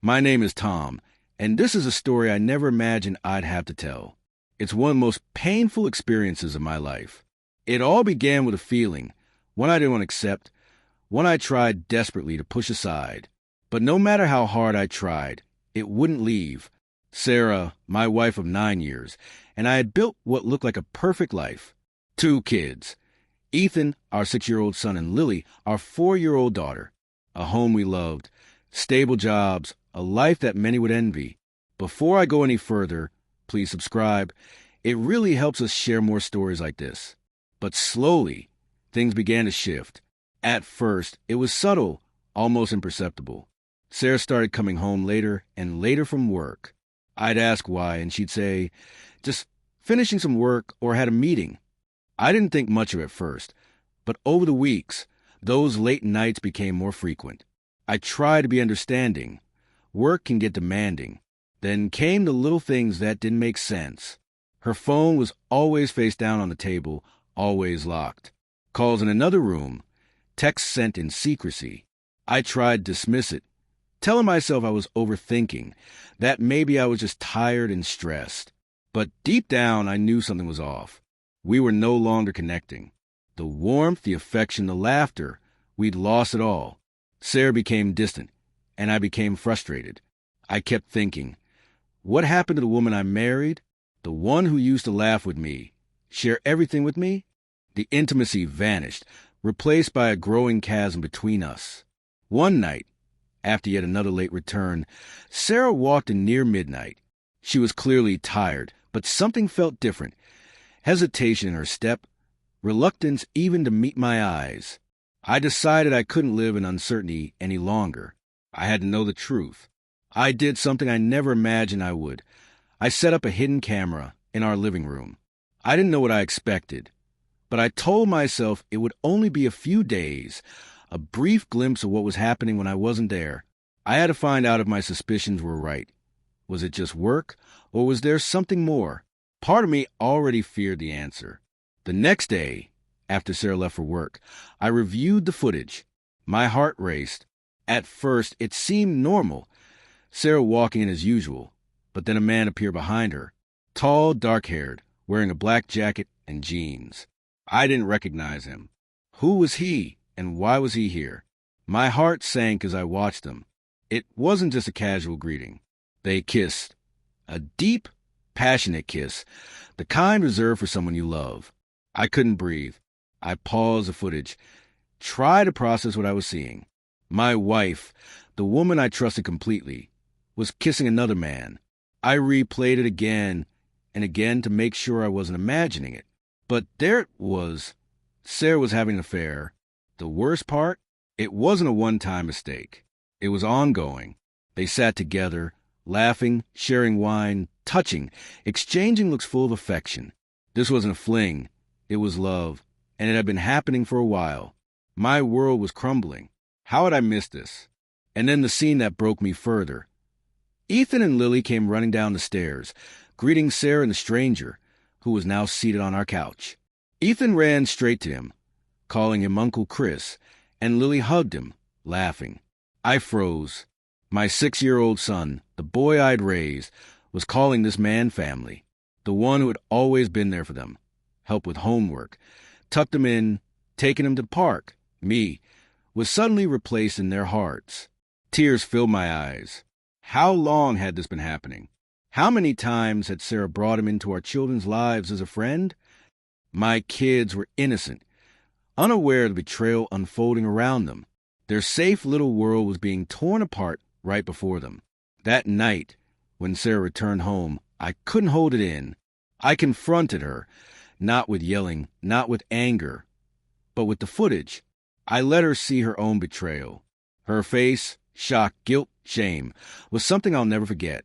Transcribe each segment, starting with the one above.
My name is Tom, and this is a story I never imagined I'd have to tell. It's one of the most painful experiences of my life. It all began with a feeling, one I didn't want to accept, one I tried desperately to push aside. But no matter how hard I tried, it wouldn't leave. Sarah, my wife of 9 years, and I had built what looked like a perfect life. 2 kids. Ethan, our 6-year-old son, and Lily, our 4-year-old daughter. A home we loved, stable jobs, a life that many would envy. Before I go any further, please subscribe. It really helps us share more stories like this. But slowly, things began to shift. At first, it was subtle, almost imperceptible. Sarah started coming home later and later from work. I'd ask why, and she'd say, just finishing some work or had a meeting. I didn't think much of it at first, but over the weeks, those late nights became more frequent. I tried to be understanding. Work can get demanding. Then came the little things that didn't make sense. Her phone was always face down on the table, always locked. Calls in another room, texts sent in secrecy. I tried to dismiss it, telling myself I was overthinking, that maybe I was just tired and stressed. But deep down, I knew something was off. We were no longer connecting. The warmth, the affection, the laughter, we'd lost it all. Sarah became distant, and I became frustrated. I kept thinking, what happened to the woman I married? The one who used to laugh with me, share everything with me? The intimacy vanished, replaced by a growing chasm between us. One night, after yet another late return, Sarah walked in near midnight. She was clearly tired, but something felt different. Hesitation in her step, reluctance even to meet my eyes. I decided I couldn't live in uncertainty any longer. I had to know the truth. I did something I never imagined I would. I set up a hidden camera in our living room. I didn't know what I expected, but I told myself it would only be a few days, a brief glimpse of what was happening when I wasn't there. I had to find out if my suspicions were right. Was it just work, or was there something more? Part of me already feared the answer. The next day, after Sarah left for work, I reviewed the footage. My heart raced. At first, it seemed normal. Sarah walking in as usual, but then a man appeared behind her, tall, dark-haired, wearing a black jacket and jeans. I didn't recognize him. Who was he, and why was he here? My heart sank as I watched them. It wasn't just a casual greeting. They kissed. A deep, passionate kiss, the kind reserved for someone you love. I couldn't breathe. I paused the footage, tried to process what I was seeing. My wife, the woman I trusted completely, was kissing another man. I replayed it again and again to make sure I wasn't imagining it. But there it was. Sarah was having an affair. The worst part? It wasn't a one-time mistake. It was ongoing. They sat together, laughing, sharing wine, touching, exchanging looks full of affection. This wasn't a fling. It was love, and it had been happening for a while. My world was crumbling. How had I missed this? And then the scene that broke me further. Ethan and Lily came running down the stairs, greeting Sarah and the stranger, who was now seated on our couch. Ethan ran straight to him, calling him Uncle Chris, and Lily hugged him, laughing. I froze. My 6-year-old son, the boy I'd raised, was calling this man family, the one who had always been there for them, helped with homework, tucked them in, taken them to the park, me, was suddenly replaced in their hearts. Tears filled my eyes. How long had this been happening? How many times had Sarah brought him into our children's lives as a friend? My kids were innocent, unaware of the betrayal unfolding around them. Their safe little world was being torn apart right before them. That night, when Sarah returned home, I couldn't hold it in. I confronted her, not with yelling, not with anger, but with the footage. I let her see her own betrayal. Her face, shock, guilt, shame, was something I'll never forget.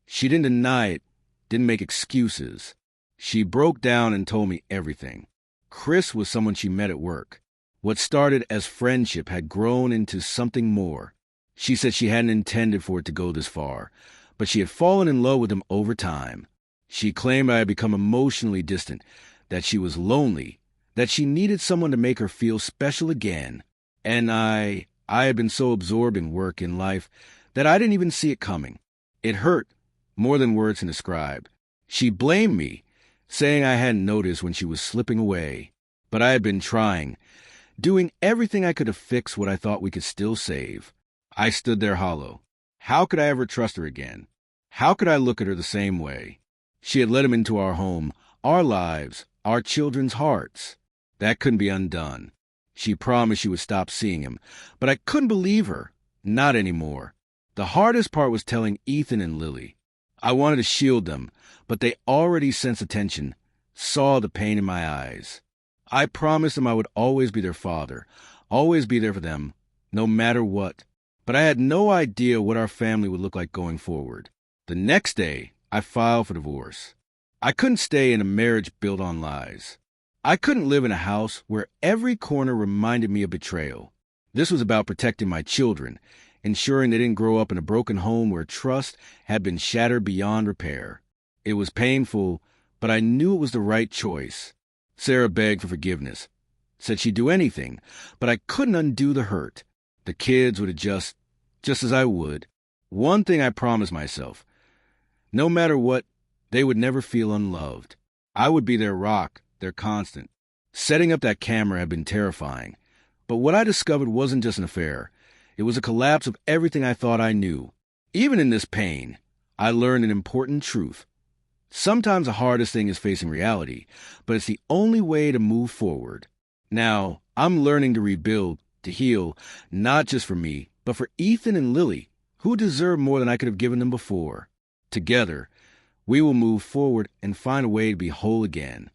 She didn't deny it, didn't make excuses. She broke down and told me everything. Chris was someone she met at work. What started as friendship had grown into something more. She said she hadn't intended for it to go this far, but she had fallen in love with him over time. She claimed I had become emotionally distant, that she was lonely, that she needed someone to make her feel special again. And I had been so absorbed in work and life that I didn't even see it coming. It hurt more than words can describe. She blamed me, saying I hadn't noticed when she was slipping away. But I had been trying, doing everything I could to fix what I thought we could still save. I stood there hollow. How could I ever trust her again? How could I look at her the same way? She had let him into our home, our lives, our children's hearts. That couldn't be undone. She promised she would stop seeing him, but I couldn't believe her. Not anymore. The hardest part was telling Ethan and Lily. I wanted to shield them, but they already sensed the tension, saw the pain in my eyes. I promised them I would always be their father, always be there for them, no matter what. But I had no idea what our family would look like going forward. The next day, I filed for divorce. I couldn't stay in a marriage built on lies. I couldn't live in a house where every corner reminded me of betrayal. This was about protecting my children, ensuring they didn't grow up in a broken home where trust had been shattered beyond repair. It was painful, but I knew it was the right choice. Sarah begged for forgiveness, said she'd do anything, but I couldn't undo the hurt. The kids would adjust, just as I would. One thing I promised myself, no matter what, they would never feel unloved. I would be their rock, their constant. Setting up that camera had been terrifying, but what I discovered wasn't just an affair. It was a collapse of everything I thought I knew. Even in this pain, I learned an important truth. Sometimes the hardest thing is facing reality, but it's the only way to move forward. Now, I'm learning to rebuild, to heal, not just for me, but for Ethan and Lily, who deserve more than I could have given them before. Together, we will move forward and find a way to be whole again.